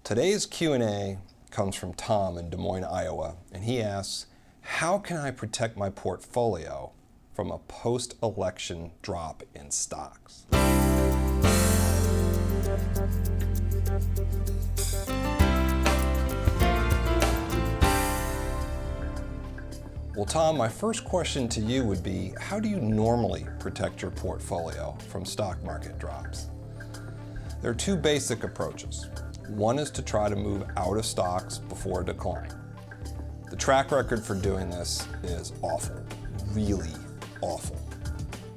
Today's Q&A comes from Tom in Des Moines, Iowa, and he asks, how can I protect my portfolio from a post-election drop in stocks? Well, Tom, my first question to you would be, how do you normally protect your portfolio from stock market drops? There are two basic approaches. One is to try to move out of stocks before a decline. The track record for doing this is awful, really awful.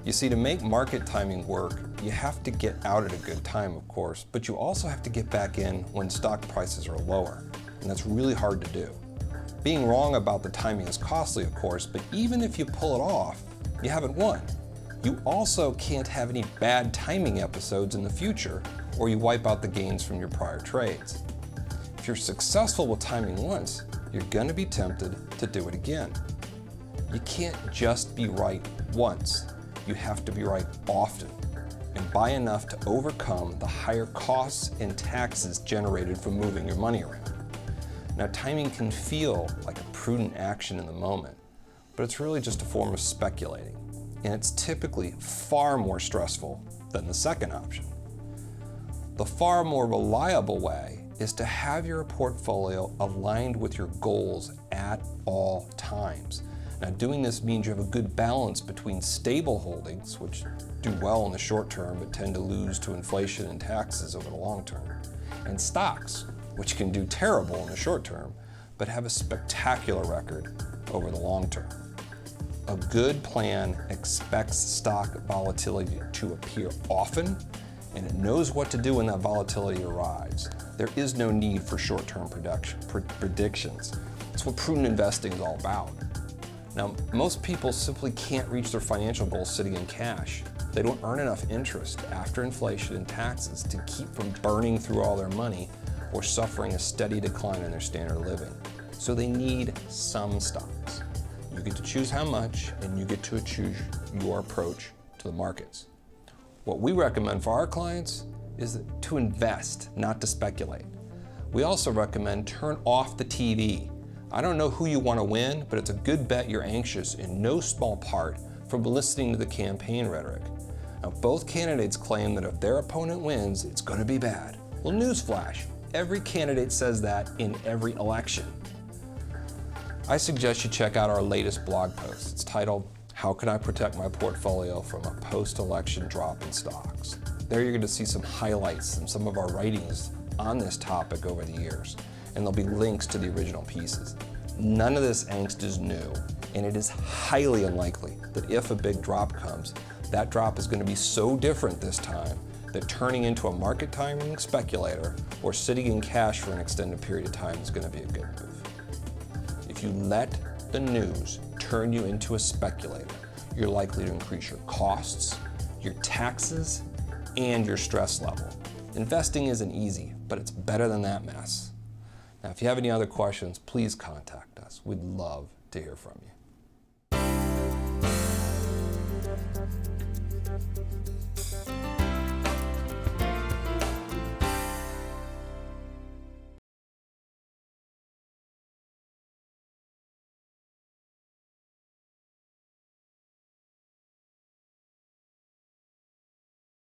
You see, to make market timing work, you have to get out at a good time, of course, but you also have to get back in when stock prices are lower, and that's really hard to do. Being wrong about the timing is costly, of course, but even if you pull it off, you haven't won. You also can't have any bad timing episodes in the future, or you wipe out the gains from your prior trades. If you're successful with timing once, you're going to be tempted to do it again. You can't just be right once. You have to be right often, and buy enough to overcome the higher costs and taxes generated from moving your money around. Now, timing can feel like a prudent action in the moment, but it's really just a form of speculating, and it's typically far more stressful than the second option. The far more reliable way is to have your portfolio aligned with your goals at all times. Now, doing this means you have a good balance between stable holdings, which do well in the short term but tend to lose to inflation and taxes over the long term, and stocks, which can do terrible in the short term but have a spectacular record over the long term. A good plan expects stock volatility to appear often, and it knows what to do when that volatility arrives. There is no need for short-term predictions. It's what prudent investing is all about. Now, most people simply can't reach their financial goals sitting in cash. They don't earn enough interest after inflation and taxes to keep from burning through all their money or suffering a steady decline in their standard of living. So they need some stocks. You get to choose how much, and you get to choose your approach to the markets. What we recommend for our clients is to invest, not to speculate. We also recommend turn off the TV. I don't know who you want to win, but it's a good bet you're anxious in no small part from listening to the campaign rhetoric. Now, both candidates claim that if their opponent wins, it's going to be bad. Well, newsflash, every candidate says that in every election. I suggest you check out our latest blog post. It's titled, How Can I Protect My Portfolio from a Post-Election Drop in Stocks? There you're going to see some highlights from some of our writings on this topic over the years, and there'll be links to the original pieces. None of this angst is new, and it is highly unlikely that if a big drop comes, that drop is going to be so different this time that turning into a market timing speculator or sitting in cash for an extended period of time is going to be a good move. If you let the news turn you into a speculator, you're likely to increase your costs, your taxes, and your stress level. Investing isn't easy, but it's better than that mess. Now, if you have any other questions, please contact us. We'd love to hear from you.